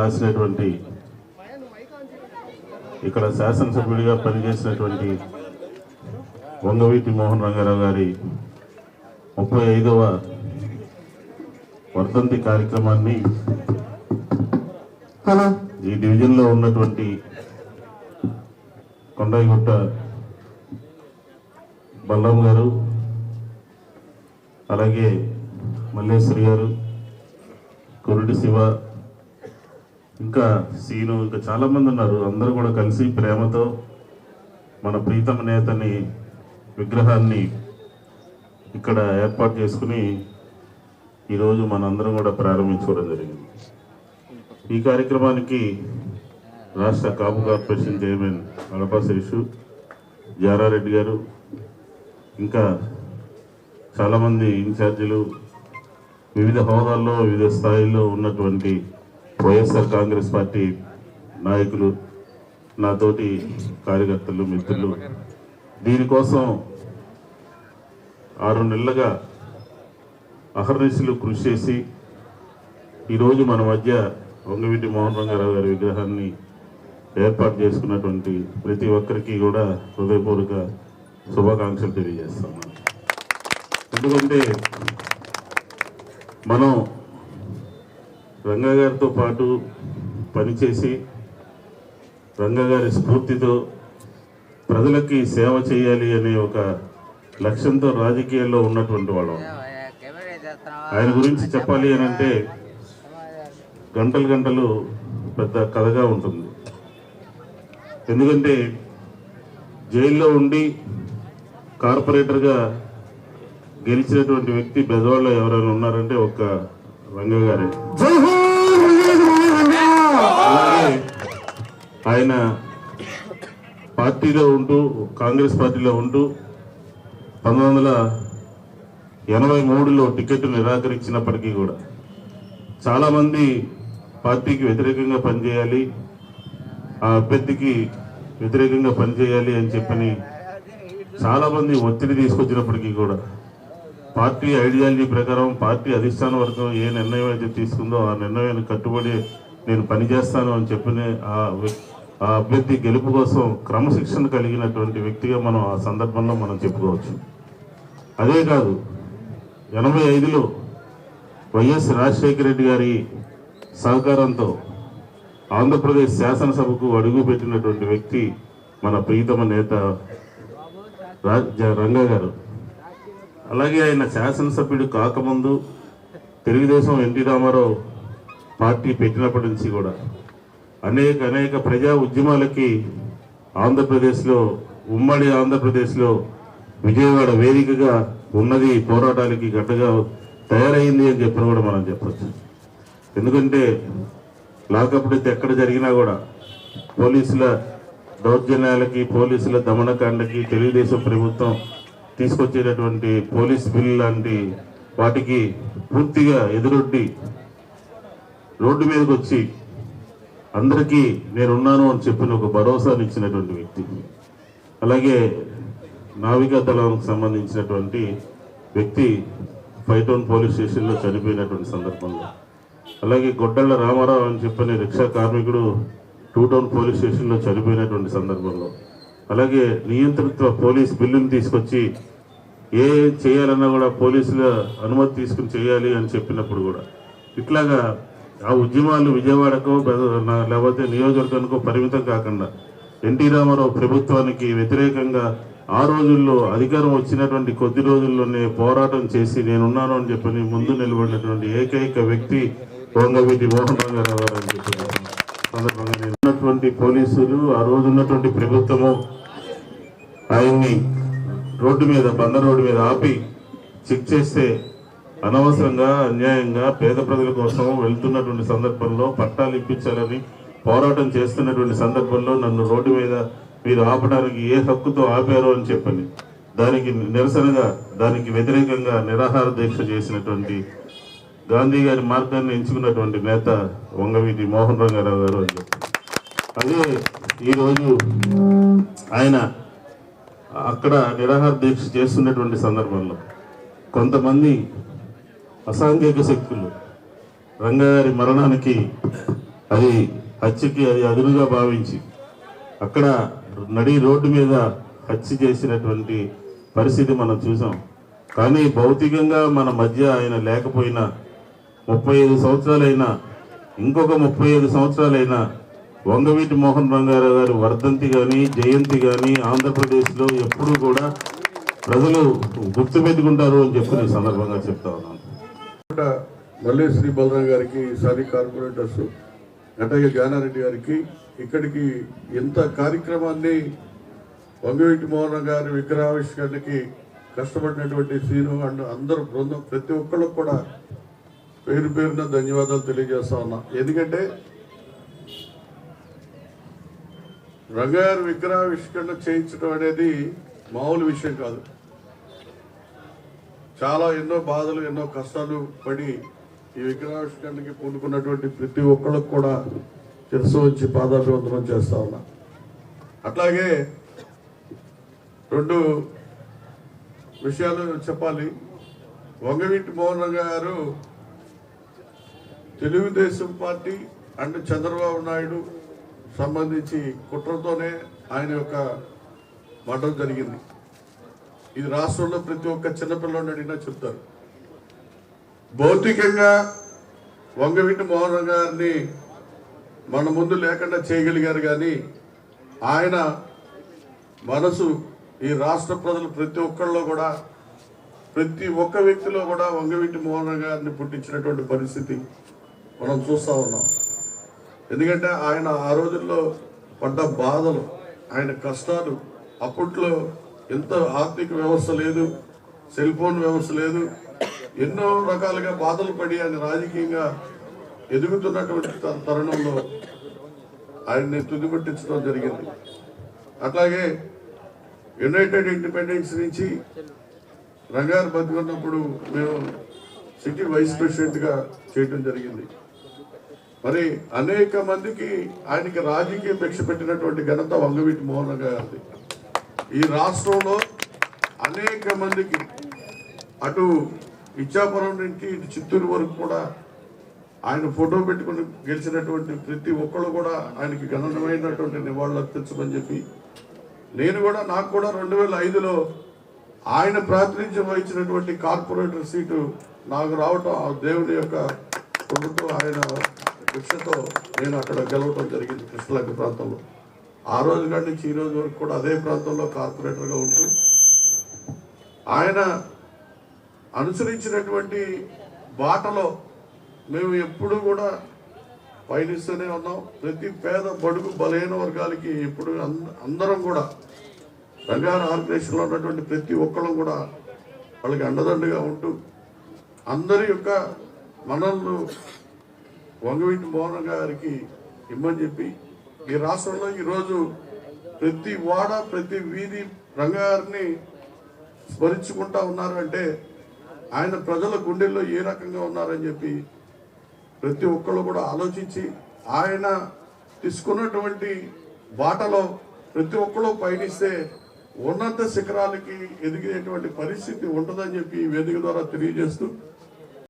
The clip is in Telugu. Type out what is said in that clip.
రాసినటువంటి ఇక్కడ శాసనసభ్యుడిగా పనిచేసినటువంటి వంగవీటి మోహన్ రంగారావు గారి 35వ వర్ధంతి కార్యక్రమాన్ని ఈ డివిజన్లో ఉన్నటువంటి కొండాయిగుట్ట బలరాం గారు, అలాగే మల్లేశ్వరి గారు, కురుడి శివ, ఇంకా సీను, ఇంకా చాలామంది ఉన్నారు. అందరూ కూడా కలిసి ప్రేమతో మన ప్రీతమ నేతని విగ్రహాన్ని ఇక్కడ ఏర్పాటు చేసుకుని ఈరోజు మనందరం కూడా ప్రారంభించుకోవడం జరిగింది. ఈ కార్యక్రమానికి రాష్ట్ర కాపు కార్పొరేషన్ చైర్మన్ అడపా శిరీషు, జారారెడ్డి గారు, ఇంకా చాలామంది ఇన్ఛార్జీలు, వివిధ హోదాల్లో వివిధ స్థాయిల్లో ఉన్నటువంటి వైఎస్ఆర్ కాంగ్రెస్ పార్టీ నాయకులు, నాతోటి కార్యకర్తలు, మిత్రులు, దీనికోసం 6 నెలలుగా అహర్నిశలు కృషి చేసి ఈరోజు మన మధ్య వంగవీటి మోహన్ రంగారావు గారి విగ్రహాన్ని ఏర్పాటు చేసుకున్నటువంటి ప్రతి ఒక్కరికి కూడా హృదయపూర్వక శుభాకాంక్షలు తెలియజేస్తున్నాను. ఎందుకంటే మనం రంగా గారితో పాటు పనిచేసి రంగా గారి స్ఫూర్తితో ప్రజలకి సేవ చేయాలి అనే ఒక లక్ష్యంతో రాజకీయాల్లో ఉన్నటువంటి వాళ్ళం. ఆయన గురించి చెప్పాలి అని అంటే గంటలు గంటలు పెద్ద కథగా ఉంటుంది. ఎందుకంటే జైల్లో ఉండి కార్పొరేటర్గా గెలిచినటువంటి వ్యక్తి బెజవాడలో ఎవరైనా ఉన్నారంటే ఒక్క రంగా గారే. అలాగే ఆయన పార్టీలో ఉంటూ, కాంగ్రెస్ పార్టీలో ఉంటూ 1983లో టికెట్ నిరాకరించినప్పటికీ కూడా చాలామంది పార్టీకి వ్యతిరేకంగా పనిచేయాలి, ఆ అభ్యర్థికి వ్యతిరేకంగా పనిచేయాలి అని చెప్పని చాలామంది ఒత్తిడి తీసుకొచ్చినప్పటికీ కూడా పార్టీ ఐడియాలజీ ప్రకారం పార్టీ అధిష్టాన వర్గం ఏ నిర్ణయం అయితే తీసుకుందో ఆ నిర్ణయాన్ని కట్టుబడి నేను పనిచేస్తాను అని చెప్పిన ఆ అభ్యర్థి గెలుపు కోసం క్రమశిక్షణ కలిగినటువంటి వ్యక్తిగా మనం ఆ సందర్భంలో మనం చెప్పుకోవచ్చు. అదే కాదు, 85లో వైఎస్ రాజశేఖర రెడ్డి గారి సహకారంతో ఆంధ్రప్రదేశ్ శాసనసభకు అడుగుపెట్టినటువంటి వ్యక్తి మన ప్రీతమ నేత రంగా గారు. అలాగే ఆయన శాసనసభ్యుడు కాకముందు తెలుగుదేశం ఎన్టీ రామారావు పార్టీ పెట్టినప్పటి నుంచి కూడా అనేక ప్రజా ఉద్యమాలకి ఆంధ్రప్రదేశ్లో, ఉమ్మడి ఆంధ్రప్రదేశ్లో విజయవాడ వేదికగా ఉన్నది, పోరాటాలకి గడ్డగా తయారైంది అని చెప్పిన కూడా మనం చెప్పచ్చు. ఎందుకంటే లాకప్ డెత్ ఎక్కడ జరిగినా కూడా పోలీసుల దౌర్జన్యాలకి, పోలీసుల దమనకాండకి తెలుగుదేశం ప్రభుత్వం తీసుకొచ్చేటటువంటి పోలీస్ బిల్ లాంటి వాటికి పూర్తిగా ఎదురొడ్డి రోడ్డు మీదకి వచ్చి అందరికీ నేనున్నాను అని చెప్పిన ఒక భరోసాని ఇచ్చినటువంటి వ్యక్తి. అలాగే నావికా దళానికి సంబంధించినటువంటి వ్యక్తి 5 టౌన్ పోలీస్ స్టేషన్లో చనిపోయినటువంటి సందర్భంలో, అలాగే గొడ్డళ్ళ రామారావు అని చెప్పిన రిక్షా కార్మికుడు 2 టౌన్ పోలీస్ స్టేషన్లో చనిపోయినటువంటి సందర్భంలో, అలాగే నియంత్రిత పోలీస్ బిల్లుని తీసుకొచ్చి ఏ చేయాలన్నా కూడా పోలీసుల అనుమతి తీసుకుని చేయాలి అని చెప్పినప్పుడు కూడా ఇట్లాగా ఆ ఉద్యమాలు విజయవాడకో లేకపోతే నియోజకవర్గానికో పరిమితం కాకుండా ఎన్టీ రామారావు ప్రభుత్వానికి వ్యతిరేకంగా ఆ రోజుల్లో అధికారం వచ్చినటువంటి కొద్ది రోజుల్లోనే పోరాటం చేసి నేనున్నాను అని చెప్పని ముందు నిలబడినటువంటి ఏకైక వ్యక్తి వంగవీటి మోహన్ రంగారావు గారు అని చెప్పిన సందర్భంగా ఉన్నటువంటి పోలీసులు, ఆ రోజు ఉన్నటువంటి ప్రభుత్వము ఆయన్ని రోడ్డు మీద, బందర్ రోడ్డు మీద ఆపి చెక్ చేస్తే అనవసరంగా అన్యాయంగా పేద ప్రజల కోసం వెళ్తున్నటువంటి సందర్భంలో పట్టాలు ఇప్పించాలని పోరాటం చేస్తున్నటువంటి సందర్భంలో నన్ను రోడ్డు మీద మీరు ఆపడానికి ఏ హక్కుతో ఆపారో అని చెప్పని దానికి నిరసనగా, దానికి వ్యతిరేకంగా నిరాహార దీక్ష చేసినటువంటి గాంధీ గారి మార్గాన్ని ఎంచుకున్నటువంటి నేత వంగవీటి మోహన్ రంగారావు గారు అని చెప్పి, అదే ఈరోజు ఆయన అక్కడ నిరాహార దీక్ష చేస్తున్నటువంటి సందర్భంలో కొంతమంది అసాంఘిక శక్తులు రంగాగారి మరణానికి అది హత్యకి అది అదునుగా భావించి అక్కడ నడి రోడ్డు మీద హత్య చేసినటువంటి పరిస్థితి మనం చూసాం. కానీ భౌతికంగా మన మధ్య ఆయన లేకపోయినా 35 సంవత్సరాలైనా ఇంకొక 35 సంవత్సరాలైనా వంగవీటి మోహన్ రంగారావు గారి వర్ధంతి కానీ జయంతి కానీ ఆంధ్రప్రదేశ్లో ఎప్పుడూ కూడా ప్రజలు గుర్తుపెట్టుకుంటారు అని చెప్పి నేను సందర్భంగా చెప్తా ఉన్నాను. మళ్ళీ శ్రీ బలరాం గారికి, సారీ కార్పొరేటర్స్ అట్లాగే జ్ఞానారెడ్డి గారికి ఇక్కడికి ఎంత కార్యక్రమాన్ని వంగవీటి మోహన్ గారి విగ్రహావిష్కరణకి కష్టపడినటువంటి శ్రీను అండ్ అందరూ బృందం ప్రతి ఒక్కళ్ళకు కూడా పేరు పేరున ధన్యవాదాలు తెలియజేస్తా ఉన్నా. ఎందుకంటే రంగారు విగ్రహావిష్కరణ చేయించడం అనేది మామూలు విషయం కాదు. చాలా ఎన్నో బాధలు ఎన్నో కష్టాలు పడి ఈ విగ్రహావిష్కరణకి పూనుకున్నటువంటి ప్రతి ఒక్కళ్ళకు కూడా శిరస్సు వచ్చి పాదాభివందనం చేస్తా ఉన్నా. అట్లాగే 2 విషయాలు చెప్పాలి. వంగవీటి మోహన్ గారు తెలుగుదేశం పార్టీ అండ్ చంద్రబాబు నాయుడు సంబంధించి కుట్రతోనే ఆయన యొక్క మర్డర్ జరిగింది. ఇది రాష్ట్రంలో ప్రతి ఒక్క చిన్నపిల్లలు అడిగినా చెప్తారు. భౌతికంగా వంగవీటి మోహన్ గారిని మన ముందు లేకుండా చేయగలిగారు, కానీ ఆయన మనసు ఈ రాష్ట్ర ప్రజలు ప్రతి ఒక్కళ్ళలో కూడా ప్రతి ఒక్క వ్యక్తిలో కూడా వంగవీటి మోహన్ గారిని పుట్టించినటువంటి పరిస్థితి మనం చూస్తూ ఉన్నాం. ఎందుకంటే ఆయన ఆ రోజుల్లో పడ్డ బాధలు, ఆయన కష్టాలు, అప్పట్లో ఎంత ఆర్థిక వ్యవస్థ లేదు, సెల్ ఫోన్ వ్యవస్థ లేదు, ఎన్నో రకాలుగా బాధలు పడి ఆయన రాజకీయంగా ఎదుగుతున్నటువంటి తరుణంలో ఆయన్ని తుదిపట్టించడం జరిగింది. అట్లాగే యునైటెడ్ ఇండిపెండెన్స్ నుంచి రంగారు బతికున్నప్పుడు మేము సిటీ వైస్ ప్రెసిడెంట్గా చేయడం జరిగింది. మరి అనేక మందికి ఆయనకి రాజకీయ భిక్ష పెట్టినటువంటి ఘనత వంగవీటి మోహన్ గారిది. ఈ రాష్ట్రంలో అనేక మందికి అటు ఇచ్చాపురం నుంచి ఇటు చిత్తూరు వరకు కూడా ఆయన ఫోటో పెట్టుకుని గెలిచినటువంటి ప్రతి ఒక్కళ్ళు కూడా ఆయనకి గణనమైనటువంటి నివాళులు అర్పించమని చెప్పి నాకు కూడా 2005లో ఆయన ప్రాతినిధ్యం వహించినటువంటి కార్పొరేటర్ సీటు నాకు రావటం ఆ దేవుని యొక్క ప్రభుత్వం ఆయన శిక్షతో నేను అక్కడ గెలవటం జరిగింది కృష్ణలంక ప్రాంతంలో. ఆ రోజు కాడి నుంచి ఈ రోజు వరకు కూడా అదే ప్రాంతంలో కార్పొరేటర్గా ఉంటూ ఆయన అనుసరించినటువంటి బాటలో మేము ఎప్పుడు కూడా పయనిస్తూనే ఉన్నాం. ప్రతి పేద బడుగు బలహీన వర్గాలకి ఎప్పుడు అందరం కూడా రంగారు ఆర్గనైజేషన్లో ఉన్నటువంటి ప్రతి ఒక్కళ్ళు కూడా వాళ్ళకి అండదండగా ఉంటూ అందరి యొక్క మనల్ని వంగవీటి మోహన్ గారికి ఇమ్మని చెప్పి ఈ రాష్ట్రంలో ఈరోజు ప్రతి వాడ ప్రతి వీధి రంగారిని స్మరించుకుంటా ఉన్నారు అంటే ఆయన ప్రజల గుండెల్లో ఏ రకంగా ఉన్నారని చెప్పి ప్రతి ఒక్కళ్ళు కూడా ఆలోచించి ఆయన తీసుకున్నటువంటి బాటలో ప్రతి ఒక్కళ్ళు పయనిస్తే ఉన్నత శిఖరాలకి ఎదిగేటువంటి పరిస్థితి ఉంటుందని చెప్పి వేదిక ద్వారా తెలియజేస్తూ